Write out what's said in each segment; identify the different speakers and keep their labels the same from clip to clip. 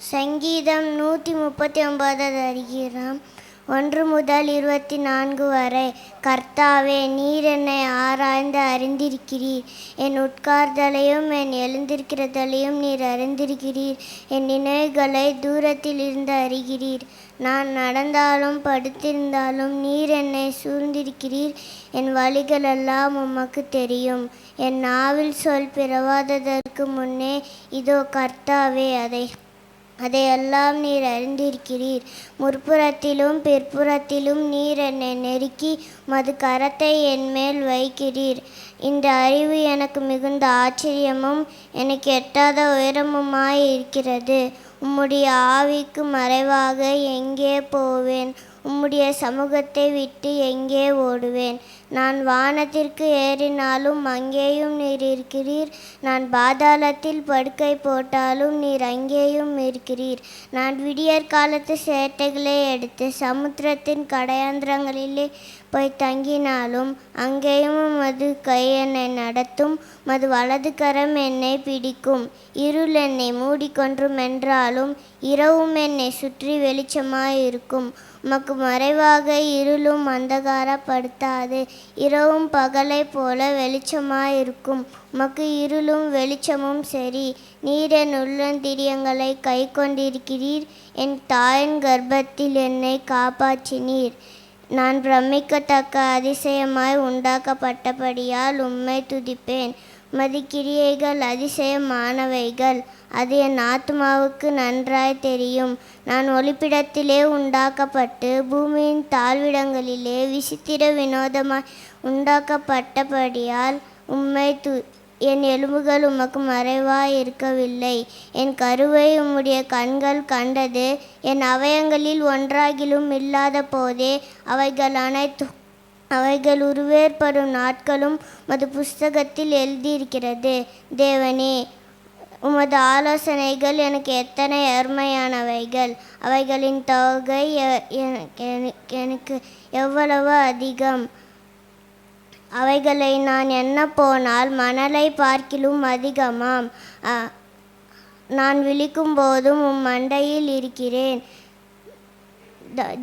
Speaker 1: சங்கீதம் 139 அதிகாரம் 1 முதல் 24 வரை. கர்த்தாவே, நீர் என்னை ஆராய்ந்து அறிந்திருக்கிறீர். என் உட்கார்தலையும் என் எழுந்திருக்கிறதையும் நீர் அறிந்திருக்கிறீர். என் நினைவுகளை தூரத்தில் இருந்து அறிகிறீர். நான் நடந்தாலும் படுத்திருந்தாலும் நீர் என்னை சூழ்ந்திருக்கிறீர். என் வழிகளெல்லாம் உமக்கு தெரியும். என் நாவில் சொல் பிறவாததற்கு முன்னே இதோ கர்த்தாவே, அதையெல்லாம் நீர் அறிந்திருக்கிறீர். முற்புறத்திலும் பிற்புறத்திலும் நீர் என்னை நெருக்கி மது கரத்தை என்மேல் வைக்கிறீர். இந்த அறிவு எனக்கு மிகுந்த ஆச்சரியமும் எனக்கு எட்டாத உயரமுமாய் இருக்கிறது. உம்முடைய ஆவிக்கு மறைவாக எங்கே போவேன்? உம்முடைய சமூகத்தை விட்டு எங்கே ஓடுவேன்? நான் வானத்திற்கு ஏறினாலும் அங்கேயும் நீர் இருக்கிறீர். நான் பாதாளத்தில் படுக்கை போட்டாலும் நீர் அங்கேயும் இருக்கிறீர். நான் விடியற் காலத்து சேட்டைகளை எடுத்து சமுத்திரத்தின் கடையாந்திரங்களிலே போய் தங்கினாலும் அங்கேயும் மது கை என்னை நடத்தும். மது வலது கரம் என்னை பிடிக்கும். இருள் என்னை மூடிக்கொன்றும் என்றாலும் இரவும் என்னை சுற்றி வெளிச்சமாயிருக்கும். உமக்கு மறைவாக இருளும் அந்தகாரப்படுத்தாது. இரவும் பகலை போல வெளிச்சமாயிருக்கும். உமக்கு இருளும் வெளிச்சமும் சரி. நீர் என் உள்ளந்திரியங்களை கை கொண்டிருக்கிறீர். என் தாயின் கர்ப்பத்தில் என்னை காப்பாற்றினீர். நான் பிரமிக்கத்தக்க அதிசயமாய் உண்டாக்கப்பட்டபடியால் உம்மை துதிப்பேன். உமது கிரியைகள் அதிசயமானவைகள், அது என் ஆத்துமாவுக்கு நன்றாய் தெரியும். நான் ஒளிப்பிடத்திலே உண்டாக்கப்பட்டு பூமியின் தாழ்விடங்களிலே விசித்திர வினோதமாய் உண்டாக்கப்பட்டபடியால் என் எலும்புகள் உமக்கு மறைவாய் இருக்கவில்லை. என் கருவை உம்முடைய கண்கள் கண்டது. என் அவயங்களில் ஒன்றாகிலும் இல்லாத போதே அவைகள் உருவேற்படும் நாட்களும் மது புஸ்தகத்தில் எழுதியிருக்கிறது. தேவனே, உமது ஆலோசனைகள் எனக்கு எத்தனை அருமையானவைகள்! அவைகளின் தொகை எனக்கு எவ்வளவு அதிகம்! அவைகளை நான் எண்ண போனால் மணலை பார்க்கிலும் அதிகமாம். நான் விழிக்கும் போதும் உம் மண்டையில் இருக்கிறேன்.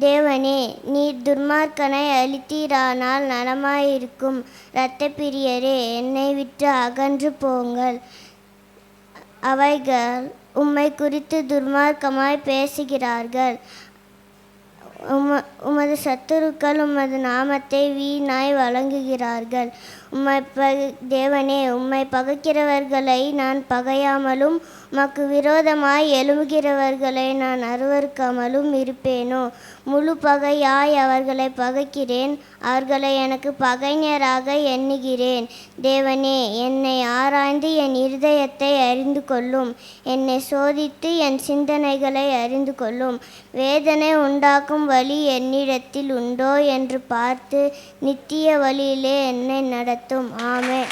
Speaker 1: தேவனே, நீர் துன்மார்க்கனை அழித்தீரானால் நலமாயிருக்கும். இரத்த பிரியரே, என்னை விட்டு அகன்று போங்கள். அவைகள் உம்மை குறித்து துன்மார்க்கமாய் பேசுகிறார்கள். உமது சத்துருக்கள் உமது நாமத்தை வீணாய் வழங்குகிறார்கள். தேவனே, உம்மை பகைக்கிறவர்களை நான் பகையாமலும் உமக்கு விரோதமாய் எழும்புகிறவர்களை நான் அருவருக்காமலும் இருப்பேனோ? முழு பகையாய் அவர்களை பகைக்கிறேன். அவர்களை எனக்கு பகைஞராக எண்ணுகிறேன். தேவனே, என்னை ஆராய்ந்து என் இருதயத்தை அறிந்து கொள்ளும். என்னை சோதித்து என் சிந்தனைகளை அறிந்து கொள்ளும். வேதனை உண்டாக்கும் வழி என்னிடத்தில் உண்டோ என்று பார்த்து நித்திய வழியிலே என்னை நடத்தும். ஆமென்.